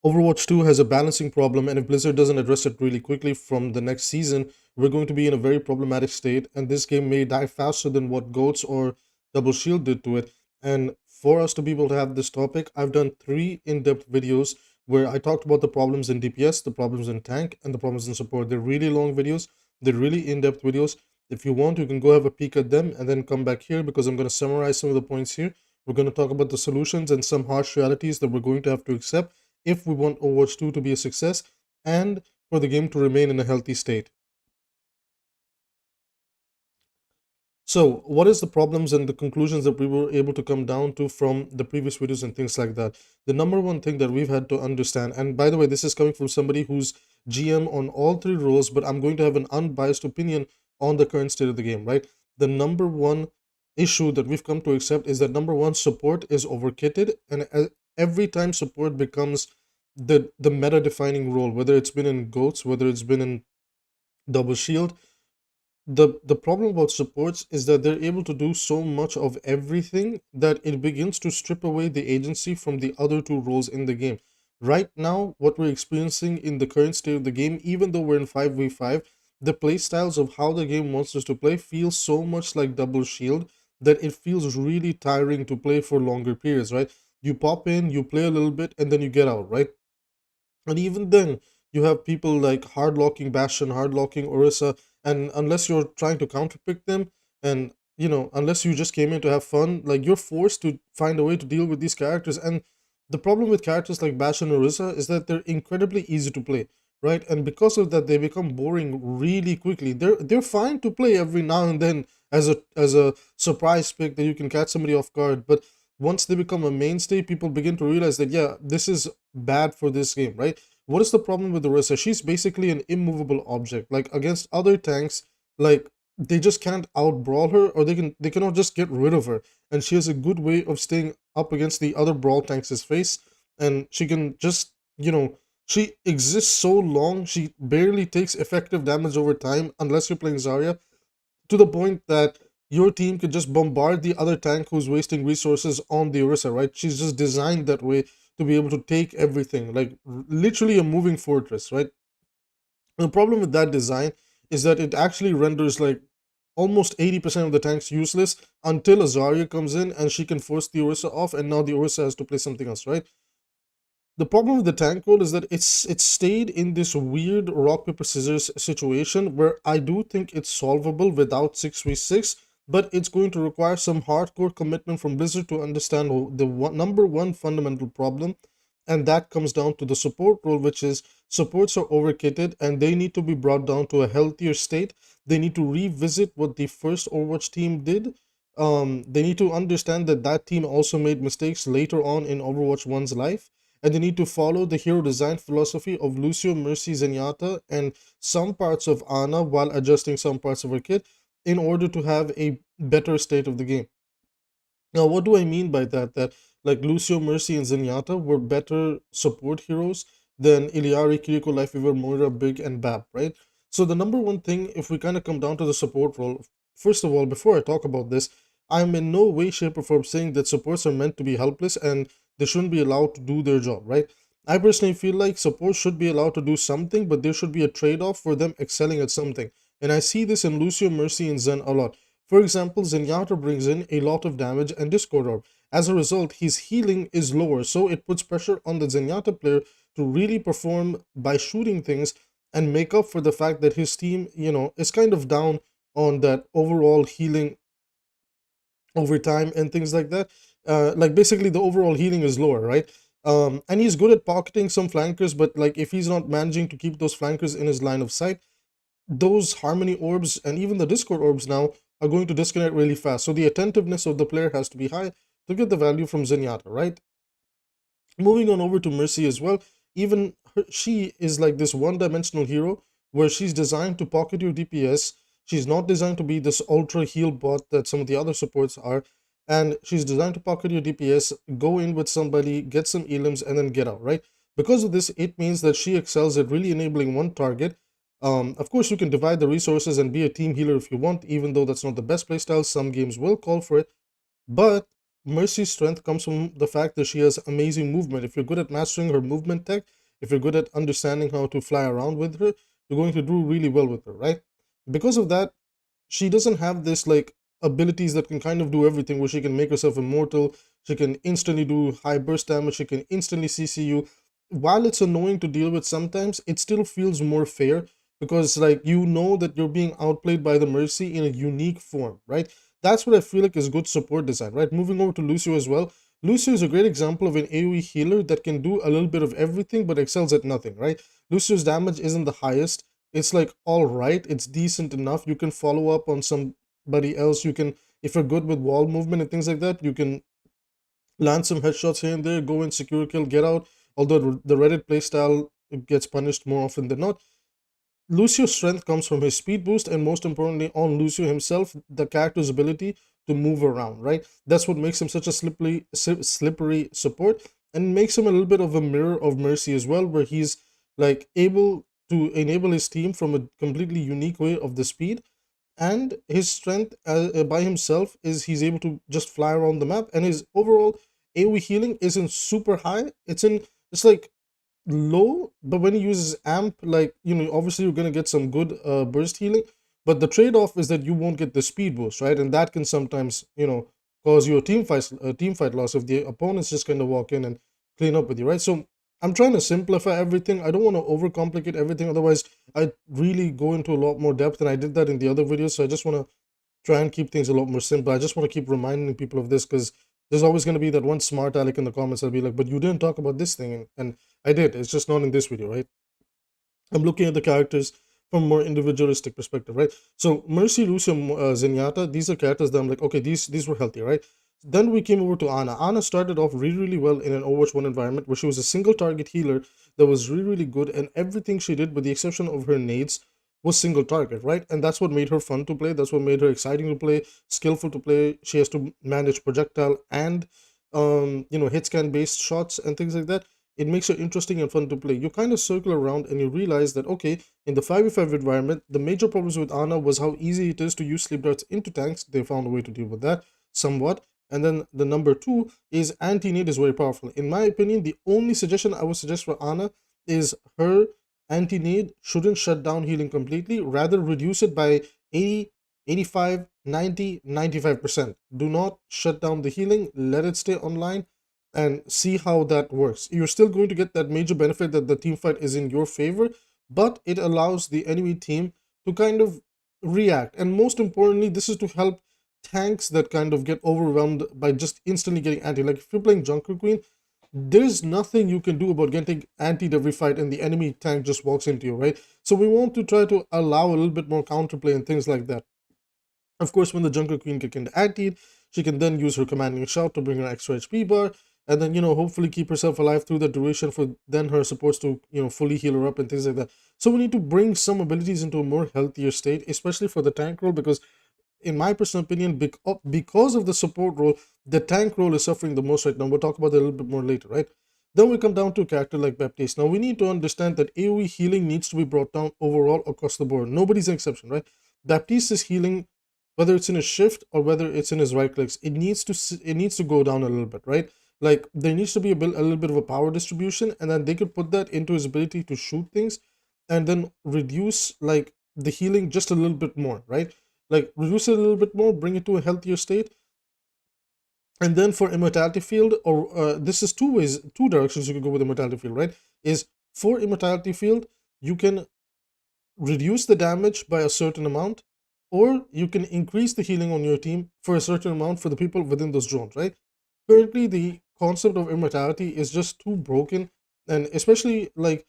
Overwatch 2 has a balancing problem, and if Blizzard doesn't address it really quickly from the next season, we're going to be in a very problematic state, and this game may die faster than what GOATs or Double Shield did to it. And for us to be able to have this topic, I've done 3 in-depth videos where I talked about the problems in DPS, the problems in tank, and the problems in support. They're really long videos, they're really in-depth videos. If you want, you can go have a peek at them and then come back here because I'm going to summarize some of the points here. We're going to talk about the solutions and some harsh realities that we're going to have to accept if we want Overwatch 2 to be a success and for the game to remain in a healthy state. So, what is the problems and the conclusions that we were able to come down to from the previous videos and things like that? The number one thing that we've had to understand, and by the way, this is coming from somebody who's GM on all 3 roles, but I'm going to have an unbiased opinion on the current state of the game, right? The number one issue that we've come to accept is that number one, support is overkitted, and every time support becomes the meta defining role, whether it's been in GOATs, whether it's been in Double Shield, the problem about supports is that they're able to do so much of everything that it begins to strip away the agency from the other 2 roles in the game. Right now, what we're experiencing in the current state of the game, even though we're in 5v5, the playstyles of how the game wants us to play feel so much like Double Shield that it feels really tiring to play for longer periods, right? You pop in, you play a little bit, and then you get out, right? And even then, you have people like hard locking Bastion, hard locking Orisa, and unless you're trying to counterpick them, and unless you just came in to have fun, like you're forced to find a way to deal with these characters. And the problem with characters like Bastion and Orisa is that they're incredibly easy to play, right? And because of that, they become boring really quickly. They're fine to play every now and then as a surprise pick that you can catch somebody off guard, but once they become a mainstay, people begin to realize that, yeah, this is bad for this game, right? What is the problem with Orisa? She's basically an immovable object. Like against other tanks, like they just can't outbrawl her, or they cannot just get rid of her. And she has a good way of staying up against the other brawl tanks' face, and she can just, she exists so long, she barely takes effective damage over time unless you're playing Zarya, to the point that your team could just bombard the other tank who's wasting resources on the Orisa, right? She's just designed that way to be able to take everything, like literally a moving fortress, right? And the problem with that design is that it actually renders like almost 80% of the tanks useless until a Zarya comes in and she can force the Orisa off, and now the Orisa has to play something else, right? The problem with the tank role is that it's stayed in this weird rock paper scissors situation where I do think it's solvable without 6v6, but it's going to require some hardcore commitment from Blizzard to understand the number one fundamental problem, and that comes down to the support role, which is supports are overkitted and they need to be brought down to a healthier state. They need to revisit what the first Overwatch team did. They need to understand that that team also made mistakes later on in Overwatch 1's life, and they need to follow the hero design philosophy of Lucio, Mercy, Zenyatta, and some parts of Ana while adjusting some parts of her kit in order to have a better state of the game. Now, what do I mean by that? That like Lucio, Mercy, and Zenyatta were better support heroes than Iliari, Kiriko, Lifeweaver, Moira, Big, and Bab, right? So the number one thing, if we kind of come down to the support role, first of all, before I talk about this, I'm in no way, shape, or form saying that supports are meant to be helpless and they shouldn't be allowed to do their job, right? I personally feel like support should be allowed to do something, but there should be a trade-off for them excelling at something. And I see this in Lucio, Mercy, and Zen a lot. For example, Zenyatta brings in a lot of damage and Discord Orb. As a result, his healing is lower, so it puts pressure on the Zenyatta player to really perform by shooting things and make up for the fact that his team, is kind of down on that overall healing over time and things like that. Like basically the overall healing is lower, right? And he's good at pocketing some flankers, but like if he's not managing to keep those flankers in his line of sight, those harmony orbs and even the Discord orbs now are going to disconnect really fast. So the attentiveness of the player has to be high to get the value from Zenyatta, right? Moving on over to Mercy as well, even she is like this one-dimensional hero where she's designed to pocket your DPS. She's not designed to be this ultra heal bot that some of the other supports are, and she's designed to pocket your DPS, go in with somebody, get some elims, and then get out, right? Because of this, it means that she excels at really enabling one target. Of course, you can divide the resources and be a team healer if you want, even though that's not the best playstyle. Some games will call for it, but Mercy's strength comes from the fact that she has amazing movement. If you're good at mastering her movement tech, if you're good at understanding how to fly around with her, you're going to do really well with her, right? Because of that, she doesn't have this like abilities that can kind of do everything, where she can make herself immortal, she can instantly do high burst damage, she can instantly CC you. While it's annoying to deal with sometimes, it still feels more fair, because like you know that you're being outplayed by the Mercy in a unique form, right? That's what I feel like is good support design, right? Moving over to Lucio as well. Lucio is a great example of an AoE healer that can do a little bit of everything but excels at nothing, right? Lucio's damage isn't the highest. It's like all right, it's decent enough. You can follow up on somebody else. You can, if you're good with wall movement and things like that, you can land some headshots here and there, go in, secure kill, get out. Although the Reddit playstyle gets punished more often than not. Lucio's strength comes from his speed boost, and most importantly, on Lucio himself, the character's ability to move around, right? That's what makes him such a slippery support, and makes him a little bit of a mirror of Mercy as well, where he's like able to enable his team from a completely unique way of the speed. And his strength by himself is he's able to just fly around the map, and his overall AoE healing isn't super high. It's like low, but when he uses amp, like, you know, obviously you're going to get some good burst healing, but the trade-off is that you won't get the speed boost, right? And that can sometimes, you know, cause you a team fight loss if the opponents just kind of walk in and clean up with you, right? So I'm trying to simplify everything. I don't want to overcomplicate everything, otherwise I really go into a lot more depth, and I did that in the other videos. So I just want to try and keep things a lot more simple. I just want to keep reminding people of this, because there's always going to be that one smart aleck in the comments that'll be like, but you didn't talk about this thing, and I did. It's just not in this video, right? I'm looking at the characters from a more individualistic perspective, right? So Mercy, Lucio, Zenyatta, these are characters that I'm like, okay, these were healthy, right? Then we came over to Ana. Ana started off really, really well in an Overwatch 1 environment, where she was a single target healer that was really, really good, and everything she did, with the exception of her nades, was single target, right? And that's what made her fun to play. That's what made her exciting to play, skillful to play. She has to manage projectile and hit scan based shots and things like that. It makes it interesting and fun to play. You kind of circle around and you realize that, okay, in the 5v5 environment, the major problems with Ana was how easy it is to use sleep darts into tanks. They found a way to deal with that somewhat. And then the number two is anti-nade is very powerful. In my opinion, the only suggestion I would suggest for Ana is her anti-nade shouldn't shut down healing completely, rather reduce it by 80, 85, 90, 95%. Do not shut down the healing, let it stay online, and see how that works. You're still going to get that major benefit that the team fight is in your favor, but it allows the enemy team to kind of react. And most importantly, this is to help tanks that kind of get overwhelmed by just instantly getting anti. Like if you're playing Junker Queen, there's nothing you can do about getting antied every fight and the enemy tank just walks into you, right? So we want to try to allow a little bit more counterplay and things like that. Of course, when the Junker Queen can get antied, she can then use her commanding shout to bring her extra HP bar, and then, hopefully keep herself alive through the duration for then her supports to, fully heal her up and things like that. So we need to bring some abilities into a more healthier state, especially for the tank role, because in my personal opinion, because of the support role, the tank role is suffering the most right now. We'll talk about that a little bit more later, right? Then we come down to a character like Baptiste. Now we need to understand that AoE healing needs to be brought down overall across the board. Nobody's an exception, right? Baptiste's healing, whether it's in his shift or whether it's in his right clicks, it needs to go down a little bit, right? Like there needs to be a little bit of a power distribution, and then they could put that into his ability to shoot things, and then reduce like the healing just a little bit more, right? Like reduce it a little bit more, bring it to a healthier state. And then for immortality field, or this is two directions you can go with immortality field, right? Is for immortality field, you can reduce the damage by a certain amount, or you can increase the healing on your team for a certain amount for the people within those zones, right? Currently, the concept of immortality is just too broken, and especially like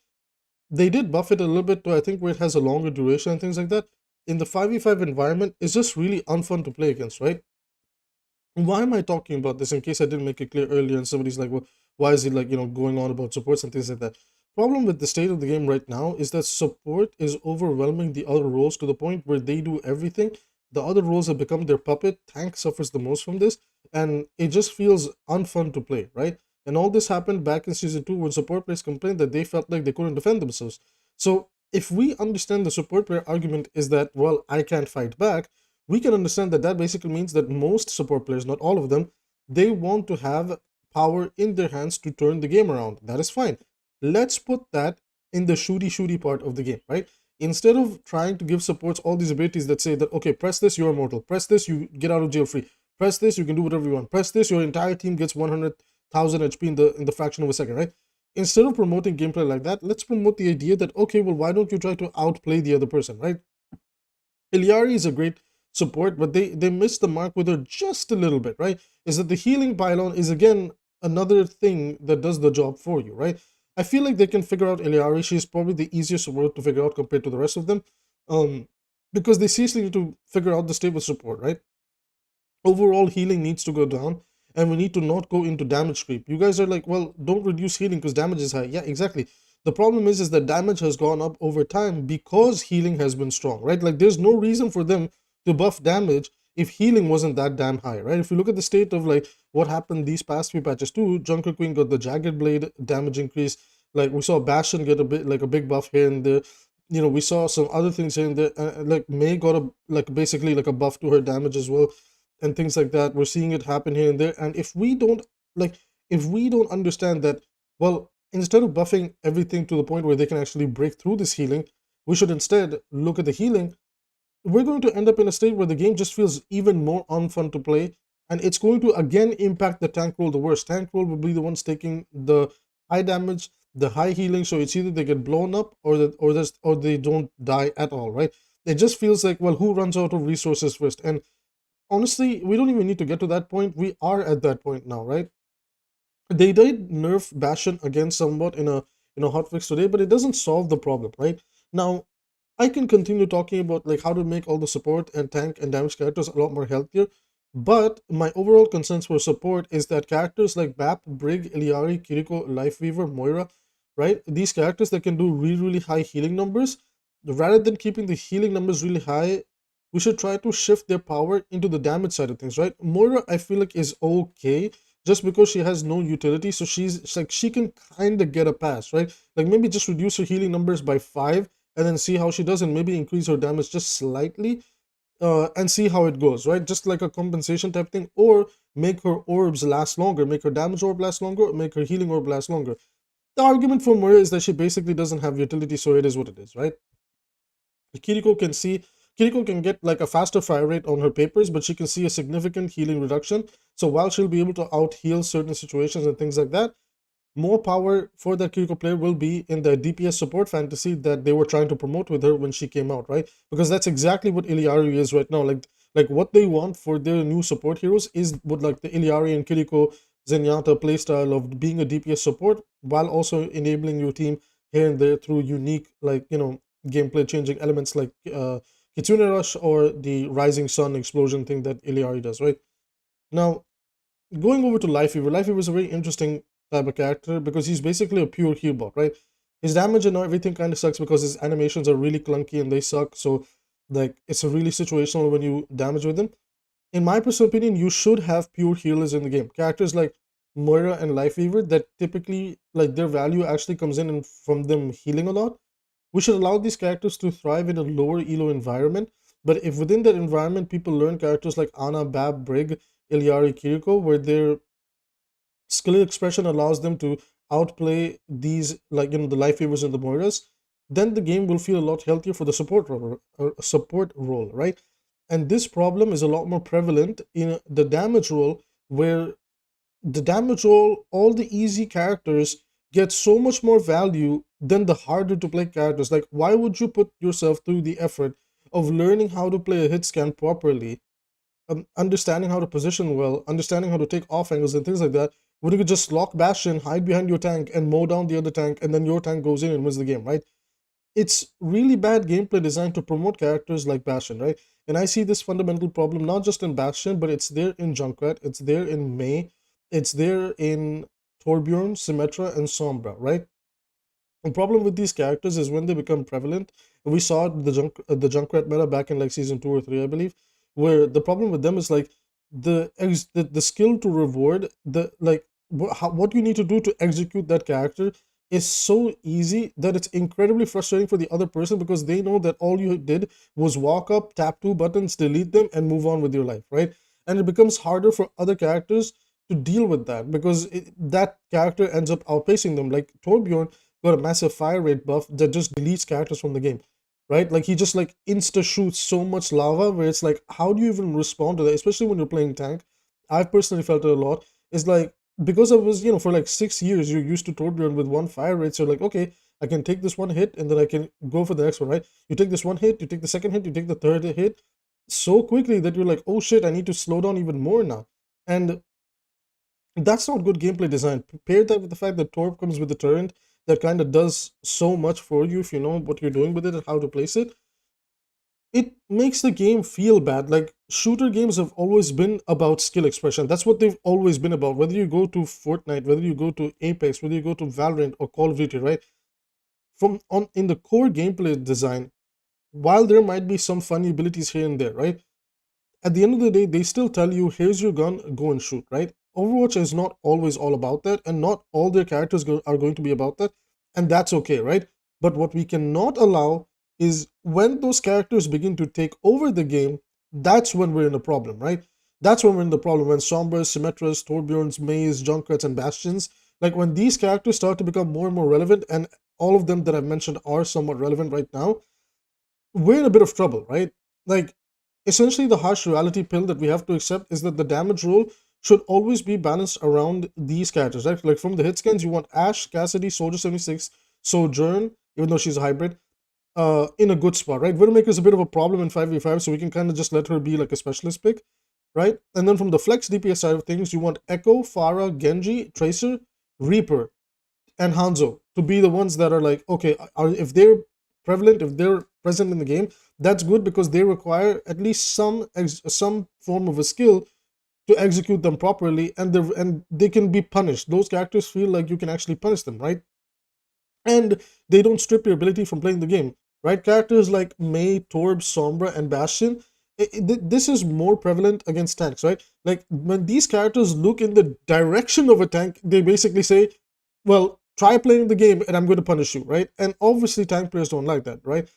they did buff it a little bit to, I think, where it has a longer duration and things like that. In the 5v5 environment, it's just really unfun to play against, right? Why am I talking about this? In case I didn't make it clear earlier and somebody's like, well, why is he like, going on about supports and things like that? Problem with the state of the game right now is that support is overwhelming the other roles to the point where they do everything. The other roles have become their puppet. Tank suffers the most from this, and it just feels unfun to play, right? And all this happened back in season 2 when support players complained that they felt like they couldn't defend themselves. So if we understand the support player argument is that, well, I can't fight back, we can understand that that basically means that most support players, not all of them, They want to have power in their hands to turn the game around. That is fine. Let's put that in the shooty part of the game, right? Instead of trying to give supports all these abilities that say that, okay, press this, you're immortal. Press this, you get out of jail free. Press this, you can do whatever you want. Press this, your entire team gets 100,000 HP in the fraction of a second, right? Instead of promoting gameplay like that, let's promote the idea that, okay, well, why don't you try to outplay the other person, right? 𝐒𝐿𝐼 is a great support, but they missed the mark with her just a little bit, right? Is that the healing pylon is again another thing that does the job for you, right? I feel like they can figure out 𝐒𝐿𝐼. She's probably the easiest support to figure out compared to the rest of them, because they seriously need to figure out the state with support, right? Overall healing needs to go down, and we need to not go into damage creep. You guys are like, well, don't reduce healing because damage is high. Yeah, exactly. The problem is that damage has gone up over time because healing has been strong, right? Like, there's no reason for them to buff damage if healing wasn't that damn high, right? If you look at the state of like what happened these past few patches too, Junker Queen got the Jagged Blade damage increase. Like, we saw Bastion get a bit like a big buff here and there. You know, we saw some other things here and there. Like, Mei got a like basically like a buff to her damage as well, and things like that. We're seeing it happen here and there. And if we don't understand that, well, instead of buffing everything to the point where they can actually break through this healing, we should instead look at the healing. We're going to end up in a state where the game just feels even more unfun to play, and it's going to again impact the tank role the worst. Tank role will be the ones taking the high damage, the high healing, so it's either they get blown up or they don't die at all, right? It just feels like, well, who runs out of resources first? And honestly, we don't even need to get to that point. We are at that point now, right? They did nerf Bastion again somewhat in a hotfix today, but it doesn't solve the problem, right? Now, I can continue talking about like how to make all the support and tank and damage characters a lot more healthier, but my overall concerns for support is that characters like Bap, Brig, 𝐒𝐿𝐼, Kiriko, Lifeweaver, Moira, right? These characters that can do really, really high healing numbers, rather than keeping the healing numbers really high, we should try to shift their power into the damage side of things, right? Moira, I feel like, is okay just because she has no utility, so she's like, she can kind of get a pass, right? Like, maybe just reduce her healing numbers by 5 and then see how she does, and maybe increase her damage just slightly, and see how it goes, right? Just like a compensation type thing, or make her orbs last longer, make her damage orb last longer, or make her healing orb last longer. The argument for Moira is that she basically doesn't have utility, so it is what it is, right? Kiriko can get like a faster fire rate on her papers, but she can see a significant healing reduction. So while she'll be able to out heal certain situations and things like that, more power for that Kiriko player will be in the DPS support fantasy that they were trying to promote with her when she came out, right? Because that's exactly what 𝐒𝐿𝐼 is right now. Like what they want for their new support heroes is what like the 𝐒𝐿𝐼 and Kiriko Zenyatta playstyle of being a DPS support while also enabling your team here and there through unique, like, you know, gameplay changing elements like Kitsune Rush or the Rising Sun explosion thing that 𝐒𝐿𝐼 does, right? Now, going over to Lifeweaver is a very interesting type of character because he's basically a pure heal bot, right? His damage and everything kind of sucks because his animations are really clunky and they suck. So, like, it's a really situational when you damage with him. In my personal opinion, you should have pure healers in the game. Characters like Moira and Lifeweaver that typically, like, their value actually comes in and from them healing a lot. We should allow these characters to thrive in a lower elo environment. But if within that environment people learn characters like Ana, Bab, Brig, 𝐒𝐿𝐼, Kiriko, where their skill expression allows them to outplay these, like, you know, the Lifeweavers and the Moiras, then the game will feel a lot healthier for the support role, right? And this problem is a lot more prevalent in the damage role, where the damage role, all the easy characters get so much more value than the harder to play characters. Like, why would you put yourself through the effort of learning how to play a hit scan properly, understanding how to position well, understanding how to take off angles and things like that, when you could just lock Bastion, hide behind your tank, and mow down the other tank, and then your tank goes in and wins the game, right? It's really bad gameplay design to promote characters like Bastion, right? And I see this fundamental problem not just in Bastion, but it's there in Junkrat, it's there in Mei, it's there in Torbjorn, Symmetra, and Sombra, right? The problem with these characters is when they become prevalent. We saw it with the Junkrat meta back in like season 2 or 3, I believe, where the problem with them is like the skill to reward the, like, what you need to do to execute that character is so easy that it's incredibly frustrating for the other person because they know that all you did was walk up, tap 2 buttons, delete them, and move on with your life, right? And it becomes harder for other characters to deal with that, because that character ends up outpacing them. Like Torbjorn got a massive fire rate buff that just deletes characters from the game, right? Like he just like insta shoots so much lava where it's like, how do you even respond to that? Especially when you're playing tank. I've personally felt it a lot. It's like, because I was, for like 6 years, you're used to Torbjorn with one fire rate. So like, okay, I can take this one hit and then I can go for the next one, right? You take this one hit, you take the second hit, you take the third hit so quickly that you're like, oh shit, I need to slow down even more now. And that's not good gameplay design. Pair that with the fact that Torb comes with a turret that kind of does so much for you if you know what you're doing with it and how to place it. It makes the game feel bad. Like shooter games have always been about skill expression. That's what they've always been about. Whether you go to Fortnite, whether you go to Apex, whether you go to Valorant or Call of Duty, right? From on in the core gameplay design, while there might be some funny abilities here and there, right? At the end of the day, they still tell you, here's your gun, go and shoot, right? Overwatch is not always all about that, and not all their characters are going to be about that, and that's okay, right? But what we cannot allow is when those characters begin to take over the game, that's when we're in a problem, right? That's when we're in the problem, when Sombras, Symmetras, Torbjorns, Maze, Junkrats, and Bastions, like when these characters start to become more and more relevant, and all of them that I've mentioned are somewhat relevant right now, we're in a bit of trouble, right? Like, essentially, the harsh reality pill that we have to accept is that the damage roll should always be balanced around these characters, right? Like, from the hit scans, you want Ashe, Cassidy, Soldier 76, Sojourn, even though she's a hybrid, in a good spot, right? Widowmaker is a bit of a problem in 5v5, so we can kind of just let her be like a specialist pick, right? And then from the flex DPS side of things, you want Echo, Pharah, Genji, Tracer, Reaper, and Hanzo to be the ones that are like, okay, if they're prevalent, if they're present in the game, that's good because they require at least some form of a skill to execute them properly, and they can be punished. Those characters feel like you can actually punish them, right? And they don't strip your ability from playing the game, right? Characters like Mei, Torb, Sombra, and Bastion, this is more prevalent against tanks, right? Like when these characters look in the direction of a tank, they basically say, well, try playing the game and I'm going to punish you, right? And obviously tank players don't like that, right?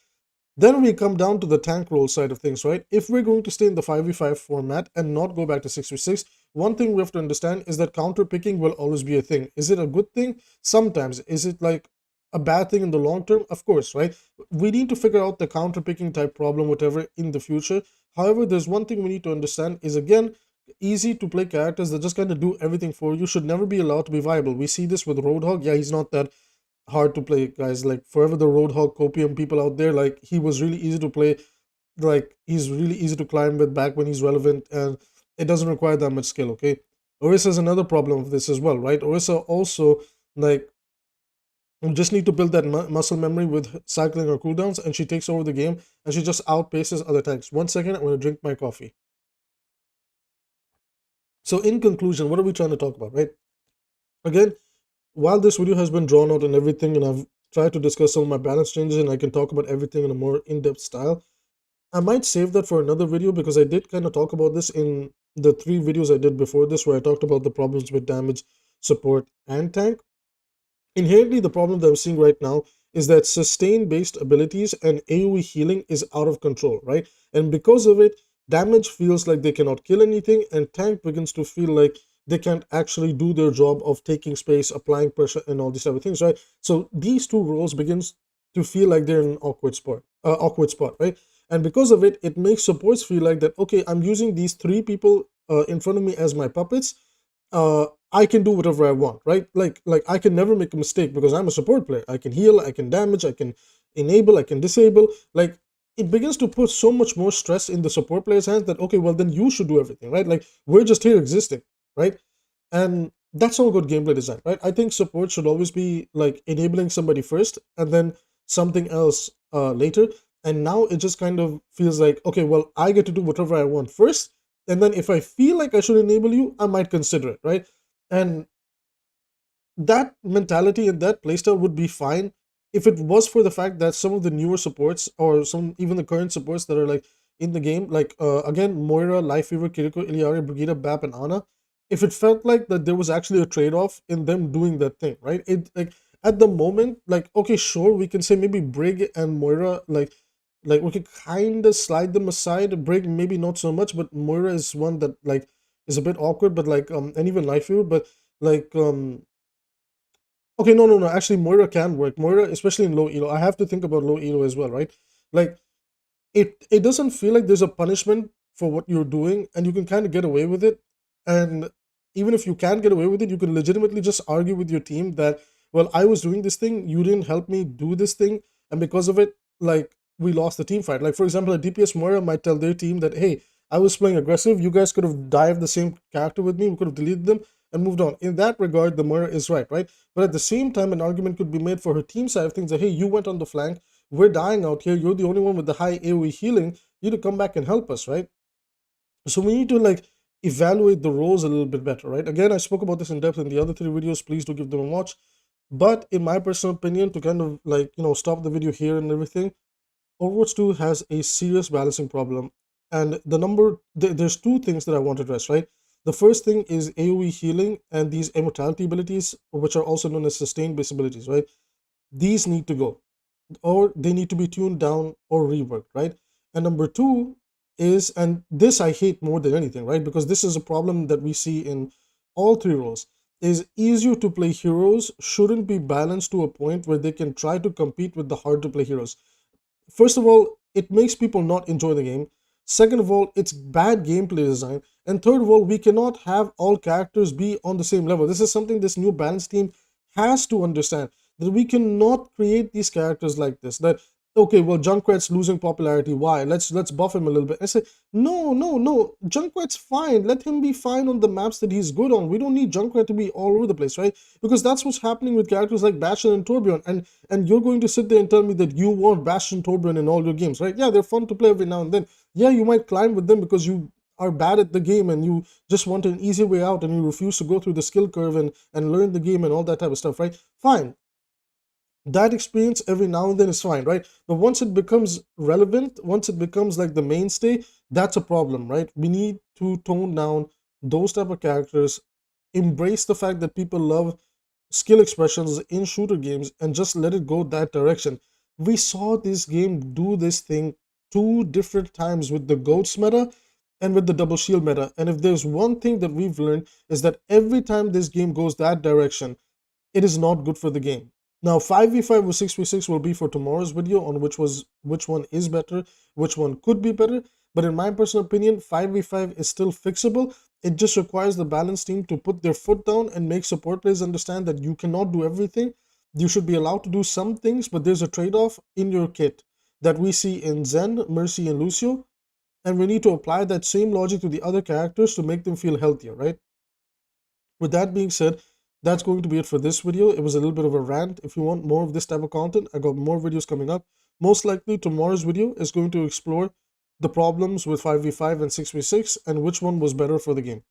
Then we come down to the tank role side of things, right? If we're going to stay in the 5v5 format and not go back to 6v6, one thing we have to understand is that counter picking will always be a thing. Is it a good thing? Sometimes. Is it like a bad thing in the long term? Of course, right? We need to figure out the counter picking type problem, whatever, in the future. However, there's one thing we need to understand is, again, easy to play characters that just kind of do everything for you should never be allowed to be viable. We see this with Roadhog. Yeah, he's not that hard to play, guys. Like forever the Roadhog copium people out there, like he was really easy to play. Like he's really easy to climb with back when he's relevant, and it doesn't require that much skill. Okay, Orisa is another problem of this as well, right? Orisa also, like, you just need to build that muscle memory with cycling her cooldowns, and she takes over the game, and she just outpaces other tanks. 1 second, I'm gonna drink my coffee. So in conclusion, what are we trying to talk about, right? Again, while this video has been drawn out and everything, and I've tried to discuss some of my balance changes, and I can talk about everything in a more in-depth style, I might save that for another video because I did kind of talk about this in the 3 videos I did before this, where I talked about the problems with damage, support, and tank. Inherently, the problem that I'm seeing right now is that sustain-based abilities and AoE healing is out of control, right? And because of it, damage feels like they cannot kill anything, and tank begins to feel like they can't actually do their job of taking space, applying pressure, and all these other things, right? So these two roles begins to feel like they're in an awkward spot, right? And because of it, it makes supports feel like that, okay, I'm using these 3 people in front of me as my puppets. I can do whatever I want, right? Like I can never make a mistake because I'm a support player. I can heal, I can damage, I can enable, I can disable. Like it begins to put so much more stress in the support player's hands that, okay, well then you should do everything, right? Like we're just here existing, right? And that's not good gameplay design, right? I think support should always be like enabling somebody first and then something else later. And now it just kind of feels like, okay, well, I get to do whatever I want first, and then if I feel like I should enable you, I might consider it, right? And that mentality and that playstyle would be fine if it was for the fact that some of the newer supports, or some even the current supports that are like in the game, like again, Moira, Life Fever, Kiriko, Iliari, Brigida, Bap, and Ana, if it felt like that there was actually a trade-off in them doing that thing, right? It like at the moment, like, okay, sure, we can say maybe Brig and Moira, like we could kind of slide them aside. Brig maybe not so much, but Moira is one that like is a bit awkward, but like and even knife hero, but like okay, no. Actually, Moira can work. Moira, especially in low elo. I have to think about low elo as well, right? Like it doesn't feel like there's a punishment for what you're doing, and you can kind of get away with it. And even if you can get away with it, you can legitimately just argue with your team that, well, I was doing this thing, you didn't help me do this thing, and because of it, like we lost the team fight. Like for example, a DPS Moira might tell their team that, hey, I was playing aggressive, you guys could have dived the same character with me, we could have deleted them and moved on. In that regard, the Moira is right? But at the same time, an argument could be made for her team side of things that, hey, you went on the flank, we're dying out here, you're the only one with the high AoE healing, you need to come back and help us, right? So we need to like evaluate the roles a little bit better, right? Again, I spoke about this in depth in the other 3 videos, please do give them a watch. But in my personal opinion, to kind of like, stop the video here and everything, Overwatch 2 has a serious balancing problem. And there's two things that I want to address, right? The first thing is AoE healing and these immortality abilities, which are also known as sustained base abilities, right? These need to go, or they need to be tuned down or reworked, right? And number two is, and this I hate more than anything, right? Because this is a problem that we see in all 3 roles, is easier to play heroes shouldn't be balanced to a point where they can try to compete with the hard to play heroes. First of all, it makes people not enjoy the game. Second of all, it's bad gameplay design. And third of all, we cannot have all characters be on the same level. This is something this new balance team has to understand, that we cannot create these characters like this. That, okay, well, Junkrat's losing popularity. Why? Let's buff him a little bit. I say, no. Junkrat's fine. Let him be fine on the maps that he's good on. We don't need Junkrat to be all over the place, right? Because that's what's happening with characters like Bastion and Torbjorn. And you're going to sit there and tell me that you want Bastion, Torbjorn in all your games, right? Yeah, they're fun to play every now and then. Yeah, you might climb with them because you are bad at the game and you just want an easy way out and you refuse to go through the skill curve and learn the game and all that type of stuff, right? Fine. That experience every now and then is fine, right? But once it becomes relevant, once it becomes like the mainstay, that's a problem, right? We need to tone down those type of characters, embrace the fact that people love skill expressions in shooter games, and just let it go that direction. We saw this game do this thing 2 different times with the goats meta and with the double shield meta. And if there's one thing that we've learned, is that every time this game goes that direction, it is not good for the game. Now 5v5 or 6v6 will be for tomorrow's video on which one is better, which one could be better. But in my personal opinion, 5v5 is still fixable. It just requires the balance team to put their foot down and make support players understand that you cannot do everything. You should be allowed to do some things, but there's a trade-off in your kit that we see in Zen, Mercy, and Lucio. And we need to apply that same logic to the other characters to make them feel healthier, right? With that being said, that's going to be it for this video. It was a little bit of a rant. If you want more of this type of content, I got more videos coming up. Most likely tomorrow's video is going to explore the problems with 5v5 and 6v6 and which one was better for the game.